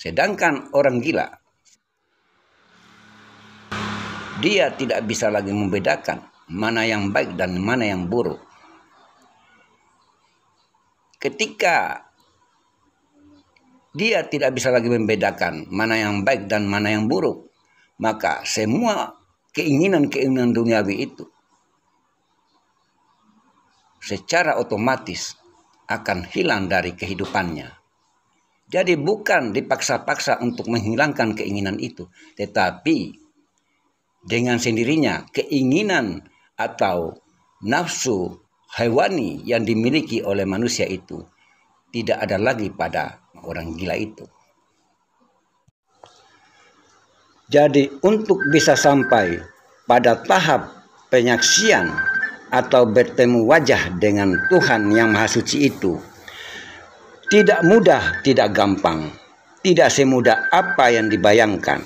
Sedangkan orang gila, dia tidak bisa lagi membedakan mana yang baik dan mana yang buruk. Ketika dia tidak bisa lagi membedakan mana yang baik dan mana yang buruk, maka semua keinginan-keinginan duniawi itu secara otomatis akan hilang dari kehidupannya. Jadi bukan dipaksa-paksa untuk menghilangkan keinginan itu, tetapi dengan sendirinya keinginan atau nafsu hewani yang dimiliki oleh manusia itu tidak ada lagi pada orang gila itu. Jadi untuk bisa sampai pada tahap penyaksian atau bertemu wajah dengan Tuhan yang Maha Suci itu tidak mudah, tidak gampang, tidak semudah apa yang dibayangkan.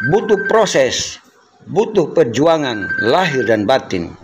Butuh proses, butuh perjuangan lahir dan batin.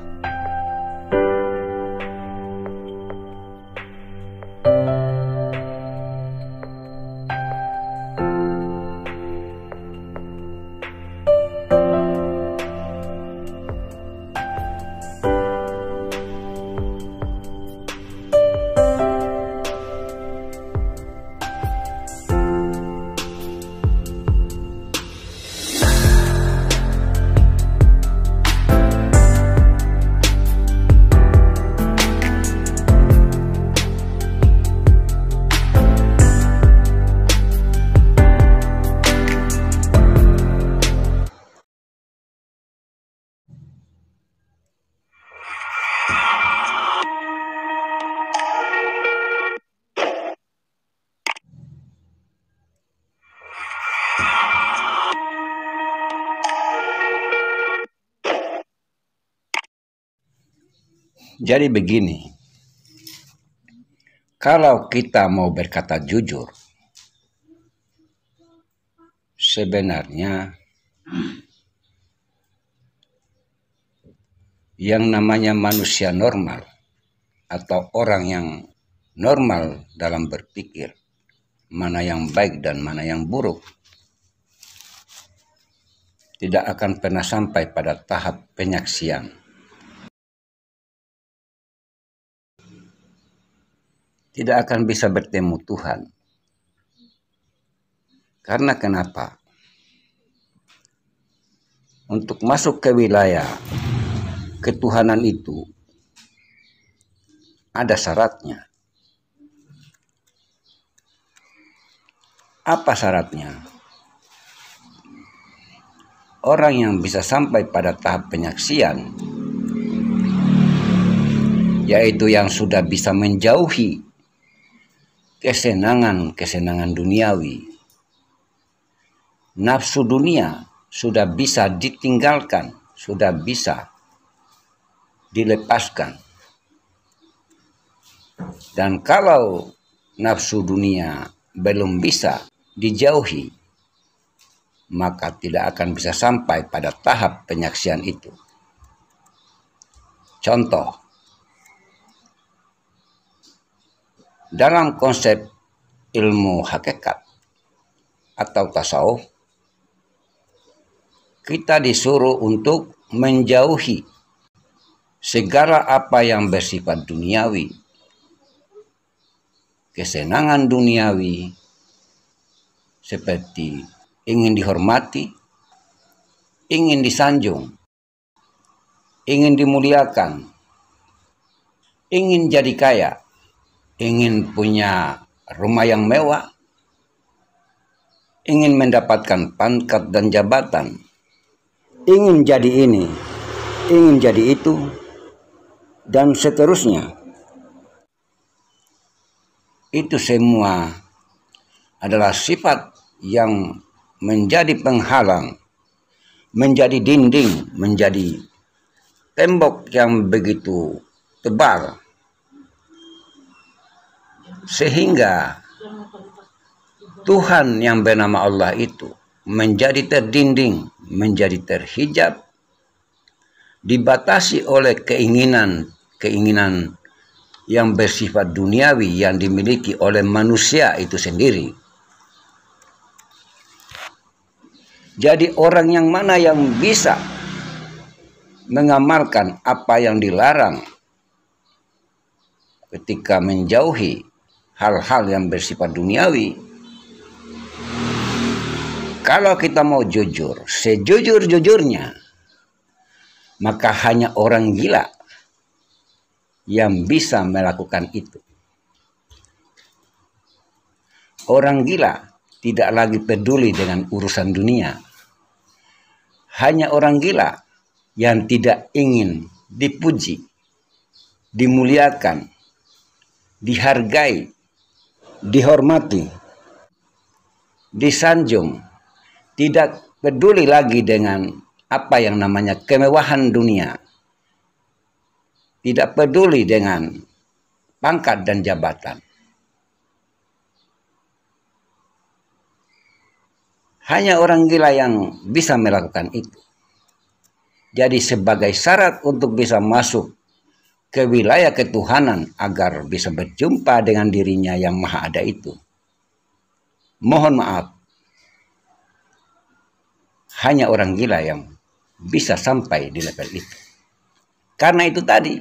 Jadi begini, kalau kita mau berkata jujur, sebenarnya yang namanya manusia normal atau orang yang normal dalam berpikir mana yang baik dan mana yang buruk tidak akan pernah sampai pada tahap penyaksian. Tidak akan bisa bertemu Tuhan. Karena kenapa? Untuk masuk ke wilayah ketuhanan itu ada syaratnya. Apa syaratnya? Orang yang bisa sampai pada tahap penyaksian, yaitu yang sudah bisa menjauhi kesenangan-kesenangan duniawi. Nafsu dunia sudah bisa ditinggalkan, sudah bisa dilepaskan. Dan kalau nafsu dunia belum bisa dijauhi, maka tidak akan bisa sampai pada tahap penyaksian itu. Contoh, dalam konsep ilmu hakikat atau tasawuf, kita disuruh untuk menjauhi segala apa yang bersifat duniawi, kesenangan duniawi, seperti ingin dihormati, ingin disanjung, ingin dimuliakan, ingin jadi kaya, ingin punya rumah yang mewah, ingin mendapatkan pangkat dan jabatan, ingin jadi ini, ingin jadi itu, dan seterusnya. Itu semua adalah sifat yang menjadi penghalang, menjadi dinding, menjadi tembok yang begitu tebal, sehingga Tuhan yang bernama Allah itu menjadi terdinding, menjadi terhijab, dibatasi oleh keinginan yang bersifat duniawi yang dimiliki oleh manusia itu sendiri. Jadi orang yang mana yang bisa mengamalkan apa yang dilarang ketika menjauhi hal-hal yang bersifat duniawi. Kalau kita mau jujur, sejujur-jujurnya, maka hanya orang gila yang bisa melakukan itu. Orang gila tidak lagi peduli dengan urusan dunia. Hanya orang gila yang tidak ingin dipuji, dimuliakan, dihargai, dihormati, disanjung, tidak peduli lagi dengan apa yang namanya kemewahan dunia, tidak peduli dengan pangkat dan jabatan. Hanya orang gila yang bisa melakukan itu. Jadi sebagai syarat untuk bisa masuk ke wilayah ketuhanan agar bisa berjumpa dengan dirinya yang maha ada itu, mohon maaf, hanya orang gila yang bisa sampai di level itu. Karena itu tadi,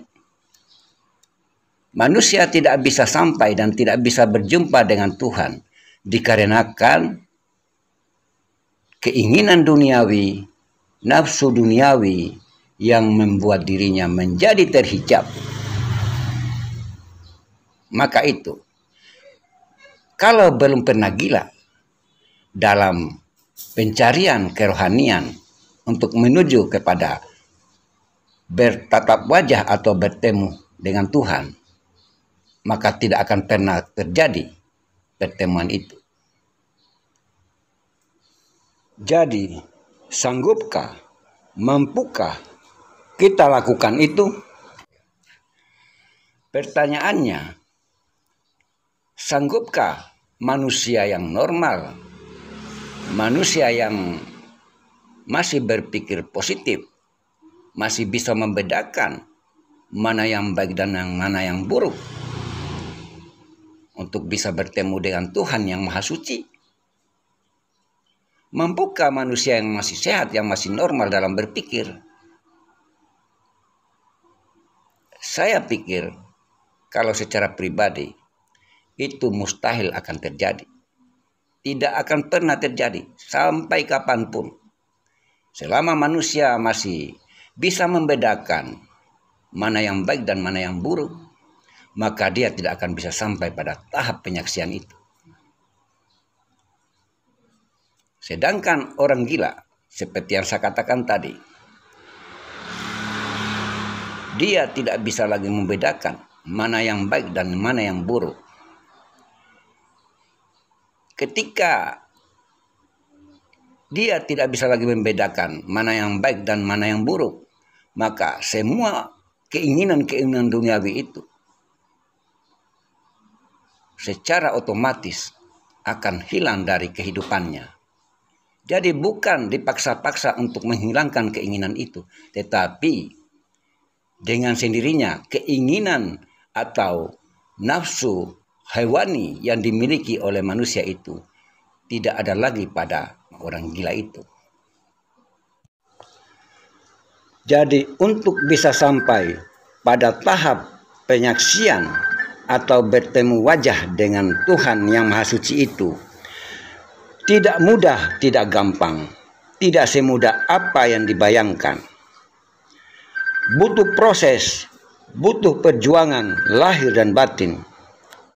manusia tidak bisa sampai dan tidak bisa berjumpa dengan Tuhan dikarenakan keinginan duniawi, nafsu duniawi yang membuat dirinya menjadi terhijab. Maka itu, kalau belum pernah gila dalam pencarian kerohanian untuk menuju kepada bertatap wajah atau bertemu dengan Tuhan, maka tidak akan pernah terjadi pertemuan itu. Jadi, sanggupkah, mampukah kita lakukan itu? Pertanyaannya, sanggupkah manusia yang normal, manusia yang masih berpikir positif, masih bisa membedakan mana yang baik dan mana yang buruk, untuk bisa bertemu dengan Tuhan yang Maha Suci? Mampukah manusia yang masih sehat, yang masih normal dalam berpikir? Saya pikir kalau secara pribadi itu mustahil akan terjadi. Tidak akan pernah terjadi sampai kapanpun. Selama manusia masih bisa membedakan mana yang baik dan mana yang buruk, maka dia tidak akan bisa sampai pada tahap penyaksian itu. Sedangkan orang gila, seperti yang saya katakan tadi, dia tidak bisa lagi membedakan mana yang baik dan mana yang buruk. Ketika dia tidak bisa lagi membedakan mana yang baik dan mana yang buruk, maka semua keinginan-keinginan duniawi itu secara otomatis akan hilang dari kehidupannya. Jadi bukan dipaksa-paksa untuk menghilangkan keinginan itu, tetapi dengan sendirinya keinginan atau nafsu hewani yang dimiliki oleh manusia itu tidak ada lagi pada orang gila itu. Jadi untuk bisa sampai pada tahap penyaksian atau bertemu wajah dengan Tuhan yang Maha Suci itu, tidak mudah, tidak gampang, tidak semudah apa yang dibayangkan. Butuh proses, butuh perjuangan lahir dan batin.